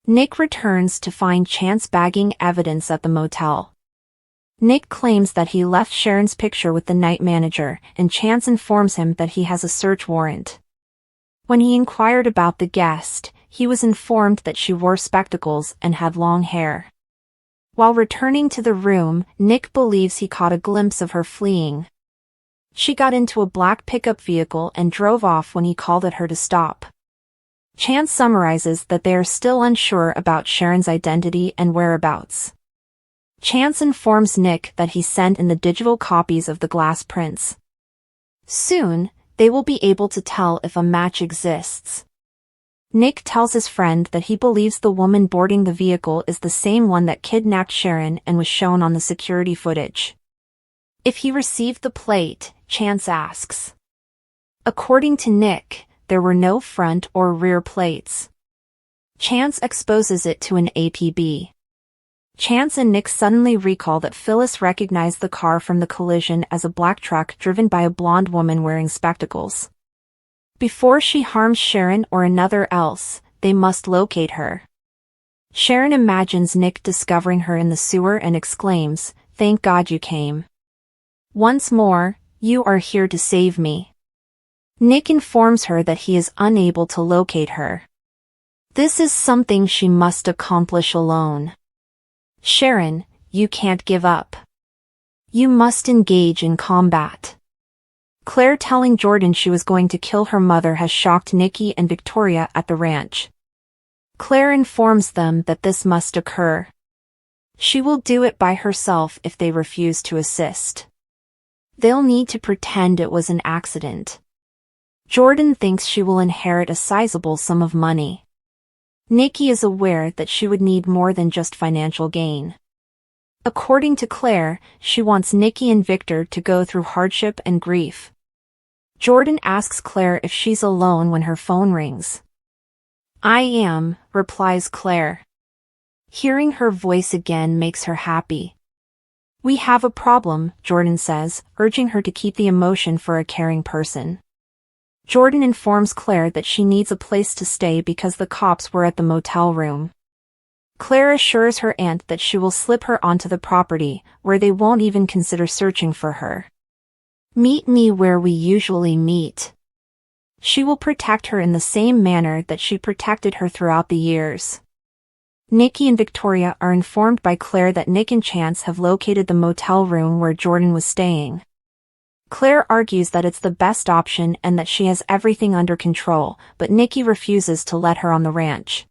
Nick returns to find Chance bagging evidence at the motel. Nick claims that he left Sharon's picture with the night manager, and Chance informs him that he has a search warrant. When he inquired about the guest, he was informed that she wore spectacles and had long hair. While returning to the room, Nick believes he caught a glimpse of her fleeing. She got into a black pickup vehicle and drove off when he called at her to stop. Chance summarizes that they are still unsure about Sharon's identity and whereabouts. Chance informs Nick that he sent in the digital copies of the glass prints. Soon, they will be able to tell if a match exists. Nick tells his friend that he believes the woman boarding the vehicle is the same one that kidnapped Sharon and was shown on the security footage. If he received the plate, Chance asks. According to Nick, there were no front or rear plates. Chance exposes it to an APB. Chance and Nick suddenly recall that Phyllis recognized the car from the collision as a black truck driven by a blonde woman wearing spectacles. Before she harms Sharon or another else, they must locate her. Sharon imagines Nick discovering her in the sewer and exclaims, "Thank God you came. Once more, you are here to save me." Nick informs her that he is unable to locate her. This is something she must accomplish alone. "Sharon, you can't give up. You must engage in combat." Claire telling Jordan she was going to kill her mother has shocked Nikki and Victoria at the ranch. Claire informs them that this must occur. She will do it by herself if they refuse to assist. They'll need to pretend it was an accident. Jordan thinks she will inherit a sizable sum of money. Nikki is aware that she would need more than just financial gain. According to Claire, she wants Nikki and Victor to go through hardship and grief. Jordan asks Claire if she's alone when her phone rings. "I am," replies Claire. Hearing her voice again makes her happy. "We have a problem," Jordan says, urging her to keep the emotion for a caring person. Jordan informs Claire that she needs a place to stay because the cops were at the motel room. Claire assures her aunt that she will slip her onto the property, where they won't even consider searching for her. "Meet me where we usually meet." She will protect her in the same manner that she protected her throughout the years. Nikki and Victoria are informed by Claire that Nick and Chance have located the motel room where Jordan was staying. Claire argues that it's the best option and that she has everything under control, but Nikki refuses to let her on the ranch.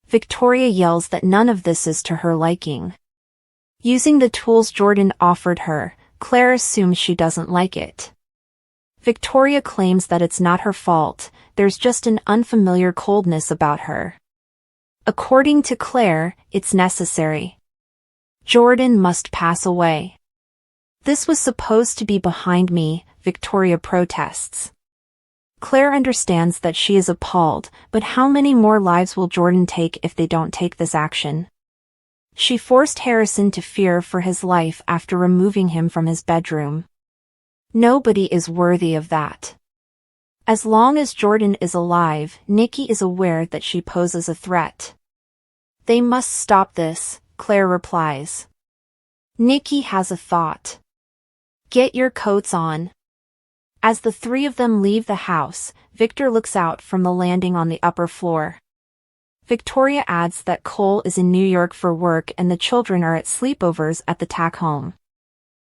Victoria yells that none of this is to her liking. Using the tools Jordan offered her, Claire assumes she doesn't like it. Victoria claims that it's not her fault, there's just an unfamiliar coldness about her. According to Claire, it's necessary. Jordan must pass away. "This was supposed to be behind me," Victoria protests. Claire understands that she is appalled, but how many more lives will Jordan take if they don't take this action? She forced Harrison to fear for his life after removing him from his bedroom. Nobody is worthy of that. As long as Jordan is alive, Nikki is aware that she poses a threat. "They must stop this," Claire replies. Nikki has a thought. "Get your coats on." As the three of them leave the house, Victor looks out from the landing on the upper floor. Victoria adds that Cole is in New York for work and the children are at sleepovers at the TAC home.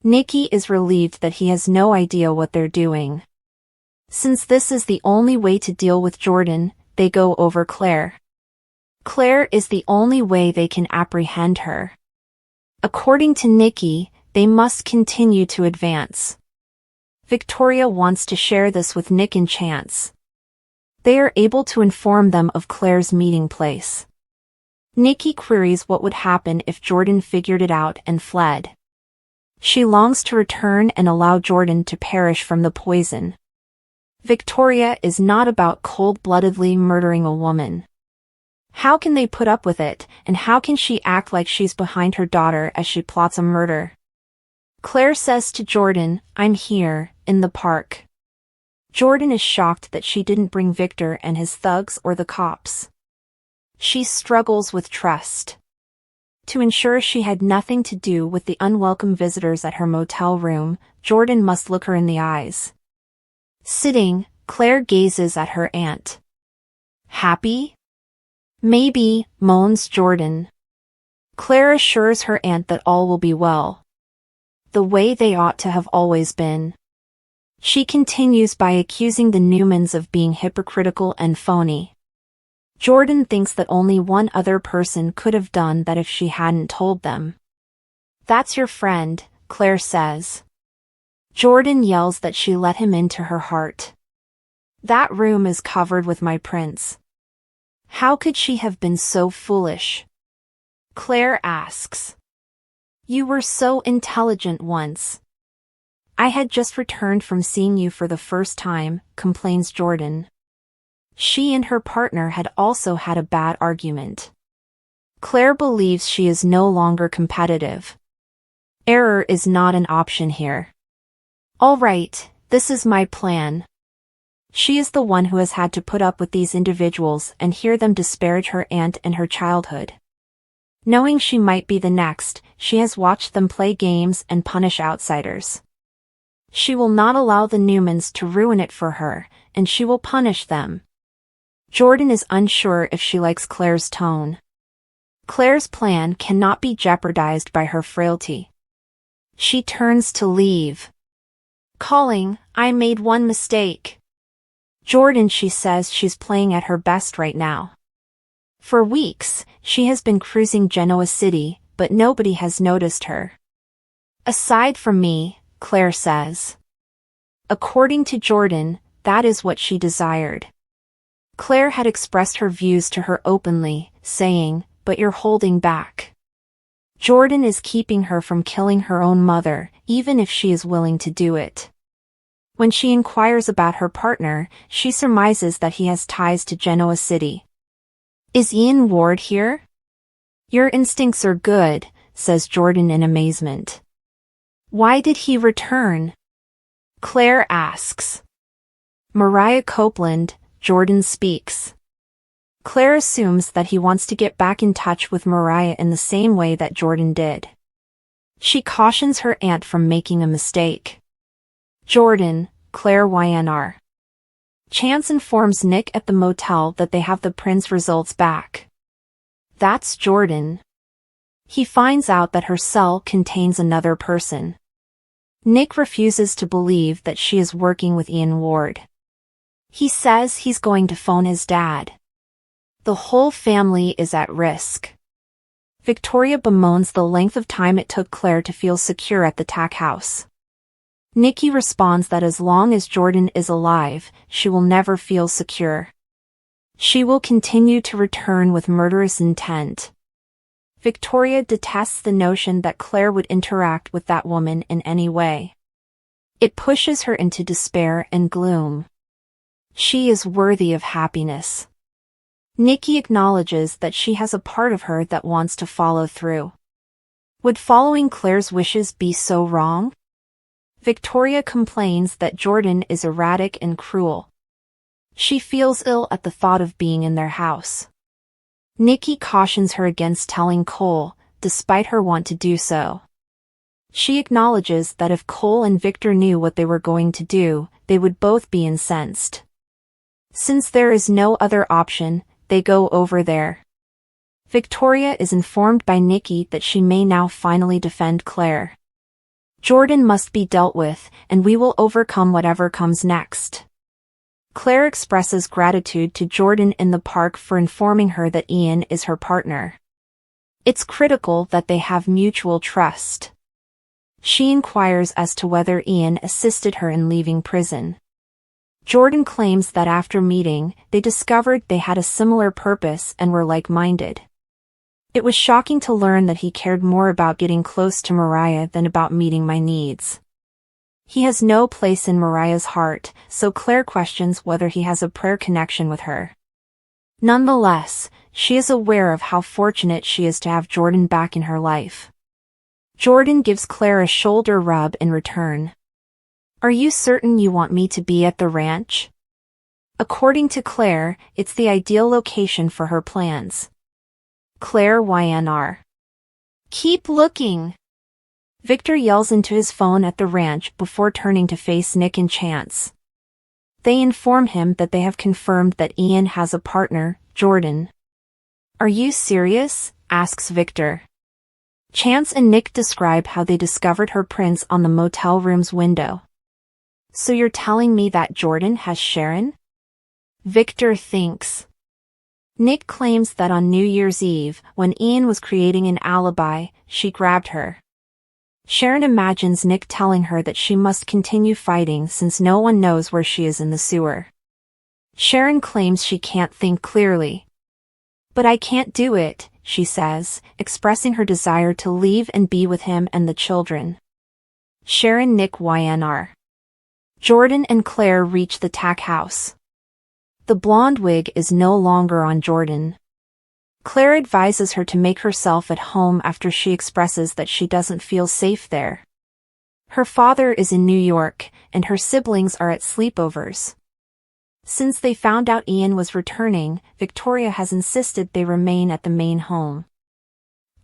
Nikki is relieved that he has no idea what they're doing. Since this is the only way to deal with Jordan, they go over Claire. Claire is the only way they can apprehend her. According to Nikki, they must continue to advance. Victoria wants to share this with Nick and Chance. They are able to inform them of Claire's meeting place. Nikki queries what would happen if Jordan figured it out and fled. She longs to return and allow Jordan to perish from the poison. Victoria is not about cold-bloodedly murdering a woman. How can they put up with it, and how can she act like she's behind her daughter as she plots a murder? Claire says to Jordan, "I'm here, in the park." Jordan is shocked that she didn't bring Victor and his thugs or the cops. She struggles with trust. To ensure she had nothing to do with the unwelcome visitors at her motel room, Jordan must look her in the eyes. Sitting, Claire gazes at her aunt. Happy? Maybe, moans Jordan. Claire assures her aunt that all will be well. The way they ought to have always been. She continues by accusing the Newmans of being hypocritical and phony. Jordan thinks that only one other person could have done that if she hadn't told them. That's your friend, Claire says. Jordan yells that she let him into her heart. That room is covered with my prints. How could she have been so foolish? Claire asks. You were so intelligent once. I had just returned from seeing you for the first time, complains Jordan. She and her partner had also had a bad argument. Claire believes she is no longer competitive. Error is not an option here. All right, this is my plan. She is the one who has had to put up with these individuals and hear them disparage her aunt and her childhood. Knowing she might be the next, she has watched them play games and punish outsiders. She will not allow the Newmans to ruin it for her, and she will punish them. Jordan is unsure if she likes Claire's tone. Claire's plan cannot be jeopardized by her frailty. She turns to leave. Calling, I made one mistake. Jordan, she says she's playing at her best right now. For weeks, she has been cruising Genoa City, but nobody has noticed her. Aside from me, Claire says. According to Jordan, that is what she desired. Claire had expressed her views to her openly, saying, but you're holding back. Jordan is keeping her from killing her own mother, even if she is willing to do it. When she inquires about her partner, she surmises that he has ties to Genoa City. Is Ian Ward here? Your instincts are good, says Jordan in amazement. Why did he return? Claire asks. Mariah Copeland, Jordan speaks. Claire assumes that he wants to get back in touch with Mariah in the same way that Jordan did. She cautions her aunt from making a mistake. Jordan, Claire YNR. Chance informs Nick at the motel that they have the prints results back. That's Jordan. He finds out that her cell contains another person. Nick refuses to believe that she is working with Ian Ward. He says he's going to phone his dad. The whole family is at risk. Victoria bemoans the length of time it took Claire to feel secure at the TAC house. Nikki responds that as long as Jordan is alive, she will never feel secure. She will continue to return with murderous intent. Victoria detests the notion that Claire would interact with that woman in any way. It pushes her into despair and gloom. She is worthy of happiness. Nikki acknowledges that she has a part of her that wants to follow through. Would following Claire's wishes be so wrong? Victoria complains that Jordan is erratic and cruel. She feels ill at the thought of being in their house. Nikki cautions her against telling Cole, despite her want to do so. She acknowledges that if Cole and Victor knew what they were going to do, they would both be incensed. Since there is no other option, they go over there. Victoria is informed by Nikki that she may now finally defend Claire. Jordan must be dealt with, and we will overcome whatever comes next. Claire expresses gratitude to Jordan in the park for informing her that Ian is her partner. It's critical that they have mutual trust. She inquires as to whether Ian assisted her in leaving prison. Jordan claims that after meeting, they discovered they had a similar purpose and were like-minded. It was shocking to learn that he cared more about getting close to Mariah than about meeting my needs. He has no place in Mariah's heart, so Claire questions whether he has a prayer connection with her. Nonetheless, she is aware of how fortunate she is to have Jordan back in her life. Jordan gives Claire a shoulder rub in return. Are you certain you want me to be at the ranch? According to Claire, it's the ideal location for her plans. Claire YNR. Keep looking. Victor yells into his phone at the ranch before turning to face Nick and Chance. They inform him that they have confirmed that Ian has a partner, Jordan. Are you serious? Asks Victor. Chance and Nick describe how they discovered her prints on the motel room's window. So you're telling me that Jordan has Sharon? Victor thinks. Nick claims that on New Year's Eve, when Ian was creating an alibi, she grabbed her. Sharon imagines Nick telling her that she must continue fighting since no one knows where she is in the sewer. Sharon claims she can't think clearly. But I can't do it, she says, expressing her desire to leave and be with him and the children. Sharon Nick YNR. Jordan and Claire reach the tack house. The blonde wig is no longer on Jordan. Claire advises her to make herself at home after she expresses that she doesn't feel safe there. Her father is in New York, and her siblings are at sleepovers. Since they found out Ian was returning, Victoria has insisted they remain at the main home.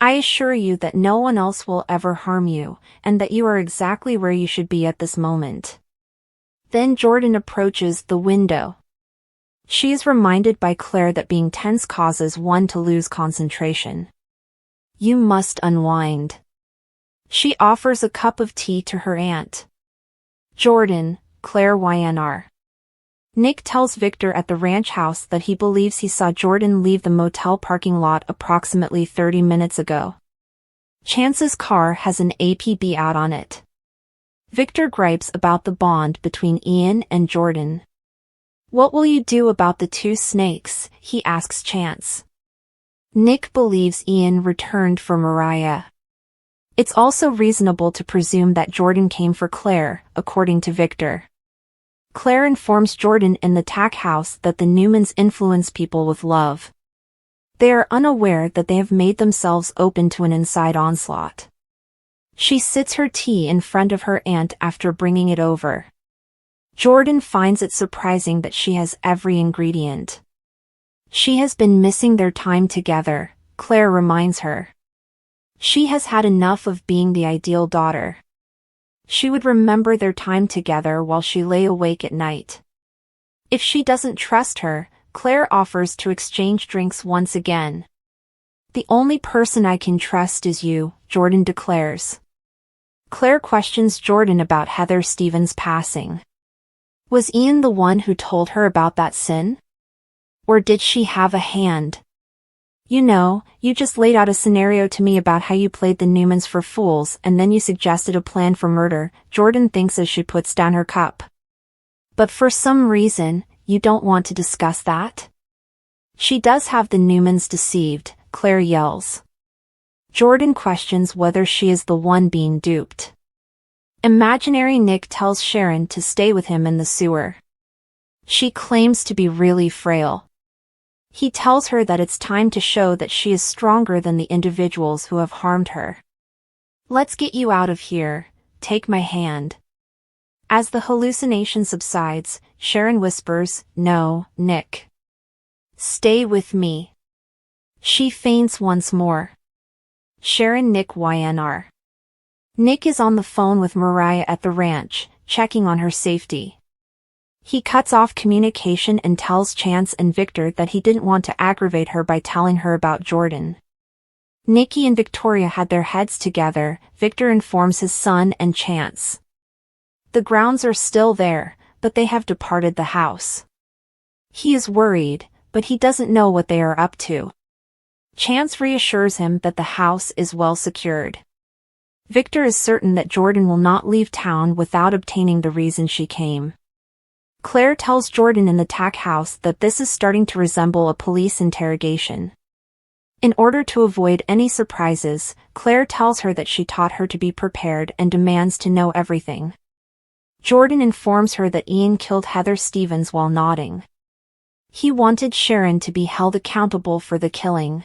I assure you that no one else will ever harm you, and that you are exactly where you should be at this moment. Then Jordan approaches the window. She is reminded by Claire that being tense causes one to lose concentration. You must unwind. She offers a cup of tea to her aunt. Jordan, Claire YNR. Nick tells Victor at the ranch house that he believes he saw Jordan leave the motel parking lot approximately 30 minutes ago. Chance's car has an APB out on it. Victor gripes about the bond between Ian and Jordan. What will you do about the two snakes? He asks Chance. Nick believes Ian returned for Mariah. It's also reasonable to presume that Jordan came for Claire, according to Victor. Claire informs Jordan in the tack house that the Newmans influence people with love. They are unaware that they have made themselves open to an inside onslaught. She sits her tea in front of her aunt after bringing it over. Jordan finds it surprising that she has every ingredient. She has been missing their time together, Claire reminds her. She has had enough of being the ideal daughter. She would remember their time together while she lay awake at night. If she doesn't trust her, Claire offers to exchange drinks once again. The only person I can trust is you, Jordan declares. Claire questions Jordan about Heather Stevens' passing. Was Ian the one who told her about that sin? Or did she have a hand? You know, you just laid out a scenario to me about how you played the Newmans for fools and then you suggested a plan for murder, Jordan thinks as she puts down her cup. But for some reason, you don't want to discuss that? She does have the Newmans deceived, Claire yells. Jordan questions whether she is the one being duped. Imaginary Nick tells Sharon to stay with him in the sewer. She claims to be really frail. He tells her that it's time to show that she is stronger than the individuals who have harmed her. Let's get you out of here, take my hand. As the hallucination subsides, Sharon whispers, No, Nick. Stay with me. She faints once more. Sharon Nick YNR. Nick is on the phone with Mariah at the ranch, checking on her safety. He cuts off communication and tells Chance and Victor that he didn't want to aggravate her by telling her about Jordan. Nikki and Victoria had their heads together, Victor informs his son and Chance. The grounds are still there, but they have departed the house. He is worried, but he doesn't know what they are up to. Chance reassures him that the house is well secured. Victor is certain that Jordan will not leave town without obtaining the reason she came. Claire tells Jordan in the tack house that this is starting to resemble a police interrogation. In order to avoid any surprises, Claire tells her that she taught her to be prepared and demands to know everything. Jordan informs her that Ian killed Heather Stevens while nodding. He wanted Sharon to be held accountable for the killing.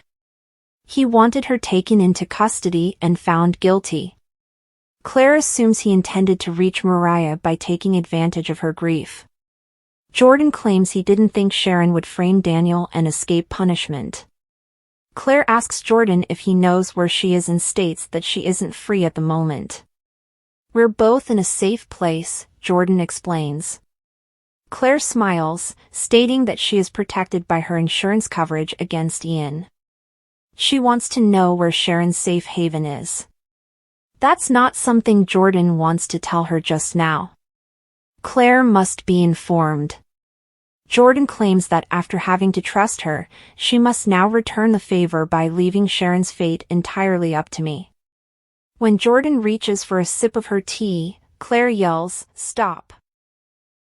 He wanted her taken into custody and found guilty. Claire assumes he intended to reach Mariah by taking advantage of her grief. Jordan claims he didn't think Sharon would frame Daniel and escape punishment. Claire asks Jordan if he knows where she is and states that she isn't free at the moment. We're both in a safe place, Jordan explains. Claire smiles, stating that she is protected by her insurance coverage against Ian. She wants to know where Sharon's safe haven is. That's not something Jordan wants to tell her just now. Claire must be informed. Jordan claims that after having to trust her, she must now return the favor by leaving Sharon's fate entirely up to me. When Jordan reaches for a sip of her tea, Claire yells, "Stop."